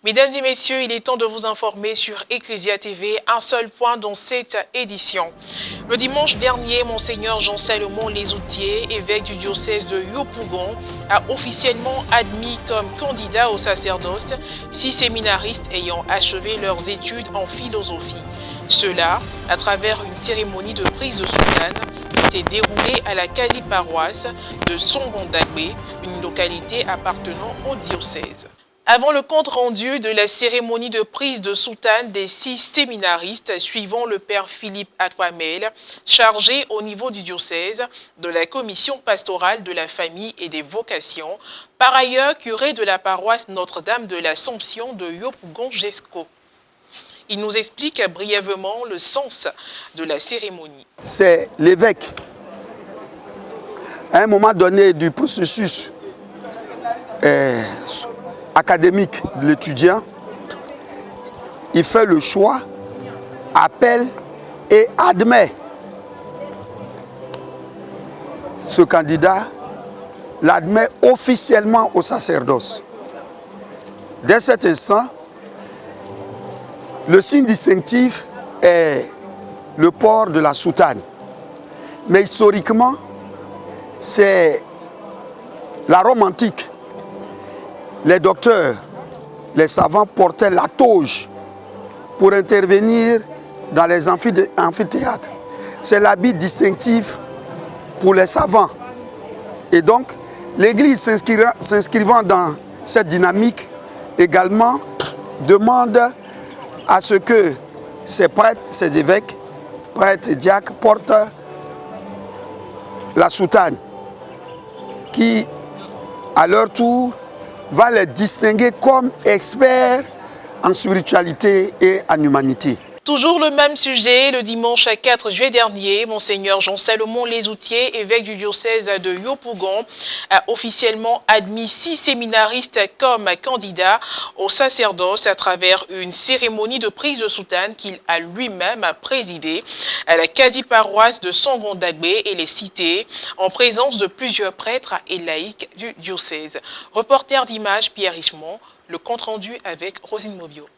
Mesdames et messieurs, il est temps de vous informer sur Ecclesia TV, un seul point dans cette édition. Le dimanche dernier, Monseigneur Jean-Salomon Lesoutier, évêque du diocèse de Yopougon, a officiellement admis comme candidat au sacerdoce 6 séminaristes ayant achevé leurs études en philosophie. Cela à travers une cérémonie de prise de soutane qui s'est déroulée à la quasi-paroisse de Songondagbe, une localité appartenant au diocèse. Avant le compte rendu de la cérémonie de prise de soutane des 6 séminaristes suivant le père Philippe Aquamel, chargé au niveau du diocèse de la commission pastorale de la famille et des vocations, par ailleurs curé de la paroisse Notre-Dame de l'Assomption de Yopougon-Jesco. Il nous explique brièvement le sens de la cérémonie. C'est l'évêque, à un moment donné du processus académique de l'étudiant, il fait le choix, appelle et admet ce candidat, l'admet officiellement au sacerdoce. Dès cet instant, le signe distinctif est le port de la soutane. Mais historiquement, c'est la Rome antique. Les docteurs, les savants portaient la toge pour intervenir dans les amphithéâtres. C'est l'habit distinctif pour les savants. Et donc, l'Église s'inscrivant dans cette dynamique également demande à ce que ces prêtres, ces évêques, prêtres et diacres portent la soutane qui, à leur tour, va les distinguer comme experts en spiritualité et en humanité. Toujours le même sujet, le dimanche 4 juillet dernier, Monseigneur Jean-Salomon Lesoutier, évêque du diocèse de Yopougon, a officiellement admis 6 séminaristes comme candidats au sacerdoce à travers une cérémonie de prise de soutane qu'il a lui-même présidée à la quasi-paroisse de Songondagbe et les cités, en présence de plusieurs prêtres et laïcs du diocèse. Reporter d'images Pierre Richemont, le compte-rendu avec Rosine Mobio.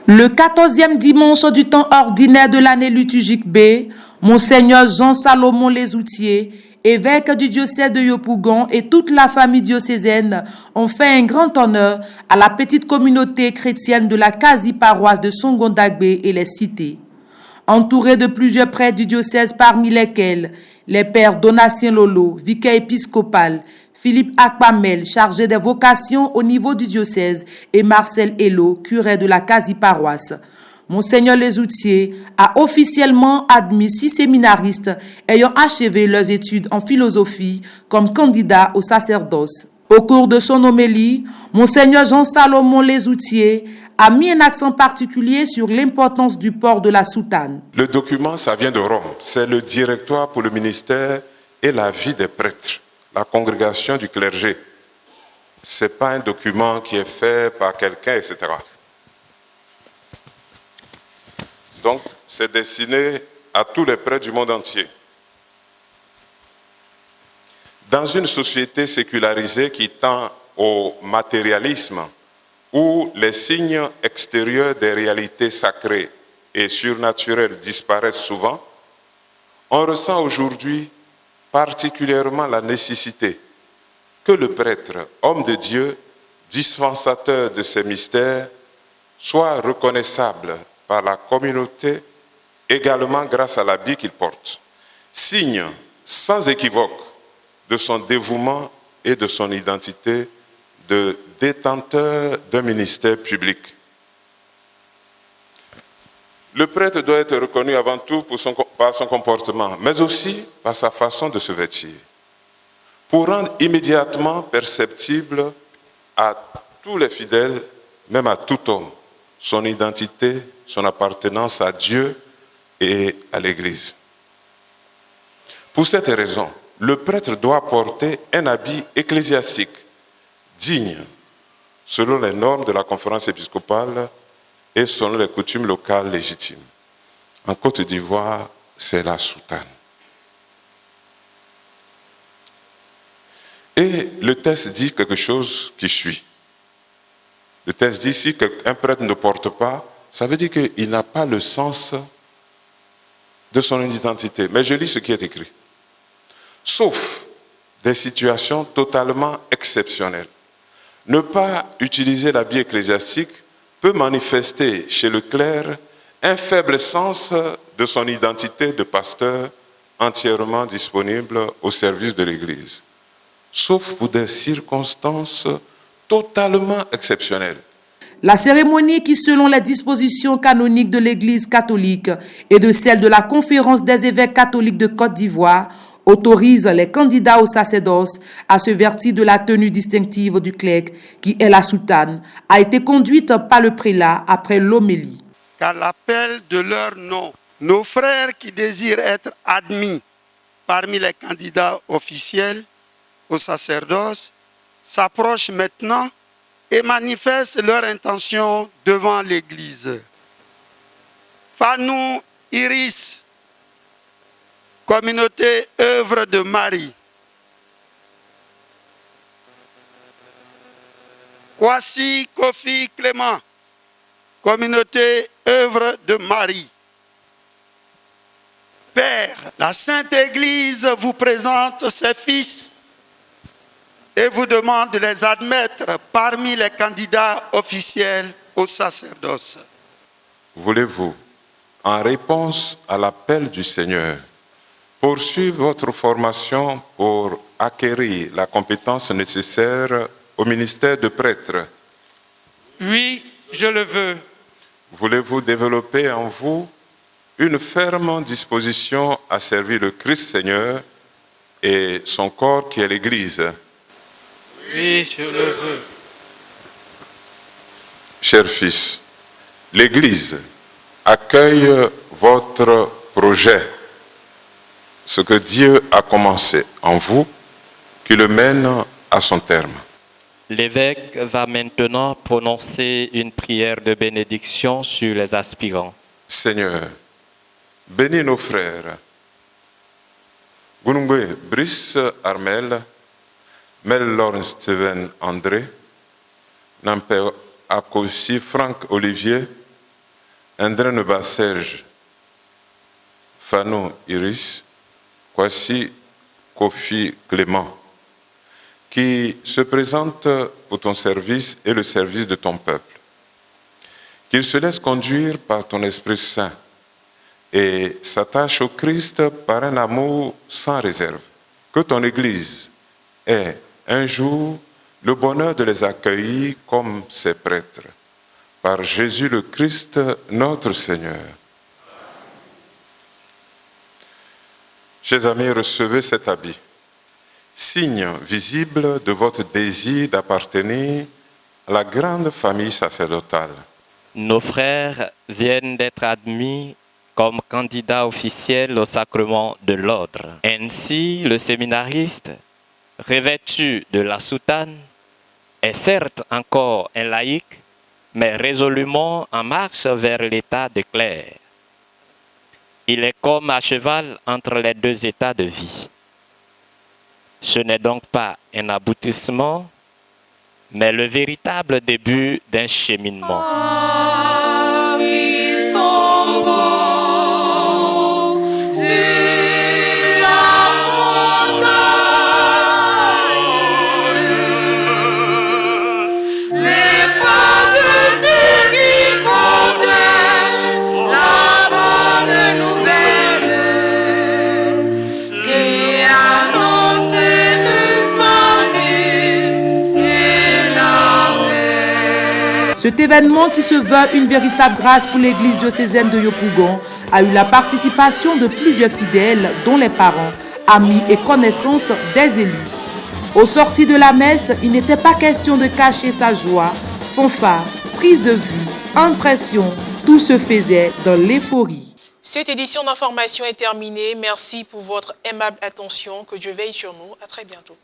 Le 14e dimanche du temps ordinaire de l'année liturgique B, Monseigneur Jean-Salomon Lesoutier, évêque du diocèse de Yopougon et toute la famille diocésaine ont fait un grand honneur à la petite communauté chrétienne de la quasi-paroisse de Songondagbe et les cités. Entouré de plusieurs prêtres du diocèse parmi lesquels les pères Donatien Lolo, vicaire épiscopal, Philippe Akpamel, chargé des vocations au niveau du diocèse, et Marcel Hello, curé de la quasi-paroisse. Monseigneur Lesoutier a officiellement admis 6 séminaristes ayant achevé leurs études en philosophie comme candidats au sacerdoce. Au cours de son homélie, Monseigneur Jean-Salomon Lesoutier a mis un accent particulier sur l'importance du port de la soutane. Le document, ça vient de Rome. C'est le directoire pour le ministère et la vie des prêtres, la congrégation du clergé. Ce n'est pas un document qui est fait par quelqu'un, etc. Donc, c'est destiné à tous les prêtres du monde entier. Dans une société sécularisée qui tend au matérialisme, où les signes extérieurs des réalités sacrées et surnaturelles disparaissent souvent, on ressent aujourd'hui particulièrement la nécessité que le prêtre, homme de Dieu, dispensateur de ces mystères, soit reconnaissable par la communauté également grâce à l'habit qu'il porte, signe sans équivoque de son dévouement et de son identité de détenteur d'un ministère public. Le prêtre doit être reconnu avant tout par son comportement, mais aussi par sa façon de se vêtir, pour rendre immédiatement perceptible à tous les fidèles, même à tout homme, son identité, son appartenance à Dieu et à l'Église. Pour cette raison, le prêtre doit porter un habit ecclésiastique, digne, selon les normes de la conférence épiscopale et selon les coutumes locales légitimes. En Côte d'Ivoire, c'est la soutane. Et le texte dit quelque chose qui suit. Le texte dit ici qu'un prêtre ne porte pas, ça veut dire qu'il n'a pas le sens de son identité. Mais je lis ce qui est écrit. Sauf des situations totalement exceptionnelles. Ne pas utiliser l'habit ecclésiastique peut manifester chez le clerc un faible sens de son identité de pasteur entièrement disponible au service de l'Église. Sauf pour des circonstances totalement exceptionnelles. La cérémonie qui, selon les dispositions canoniques de l'Église catholique et de celle de la Conférence des évêques catholiques de Côte d'Ivoire, autorise les candidats au sacerdoce à se vertir de la tenue distinctive du clerc, qui est la soutane, a été conduite par le prélat après l'homélie. Qu'à l'appel de leur nom, nos frères qui désirent être admis parmi les candidats officiels au sacerdoce s'approchent maintenant et manifestent leur intention devant l'Église. Fanou Iris, communauté œuvre de Marie. Kwasi Kofi Clément, communauté œuvre de Marie. Père, la Sainte Église vous présente ses fils et vous demande de les admettre parmi les candidats officiels au sacerdoce. Voulez-vous, en réponse à l'appel du Seigneur, poursuivre votre formation pour acquérir la compétence nécessaire au ministère de prêtre? Oui, je le veux. Voulez-vous développer en vous une ferme disposition à servir le Christ Seigneur et son corps qui est l'Église? Oui, je le veux. Chers fils, l'Église accueille votre projet, ce que Dieu a commencé en vous, qui le mène à son terme. L'évêque va maintenant prononcer une prière de bénédiction sur les aspirants. Seigneur, bénis nos frères. Gunungwe Brice Armel, Mel Lawrence Steven André, Nampe Akosi Franck Olivier, André Neba Serge, Fanou Iris, Kwasi Kofi Clément, qui se présente pour ton service et le service de ton peuple. Qu'il se laisse conduire par ton Esprit Saint et s'attache au Christ par un amour sans réserve. Que ton Église ait un jour le bonheur de les accueillir comme ses prêtres. Par Jésus le Christ, notre Seigneur. Chers amis, recevez cet habit, signe visible de votre désir d'appartenir à la grande famille sacerdotale. Nos frères viennent d'être admis comme candidats officiels au sacrement de l'ordre. Ainsi, le séminariste, revêtu de la soutane, est certes encore un laïc, mais résolument en marche vers l'état de clerc. Il est comme à cheval entre les deux états de vie. Ce n'est donc pas un aboutissement, mais le véritable début d'un cheminement. Cet événement, qui se veut une véritable grâce pour l'église diocésaine de Yopougon, a eu la participation de plusieurs fidèles, dont les parents, amis et connaissances des élus. Au sortir de la messe, il n'était pas question de cacher sa joie. Fanfare, prise de vue, impression, tout se faisait dans l'euphorie. Cette édition d'information est terminée. Merci pour votre aimable attention. Que Dieu veille sur nous. À très bientôt.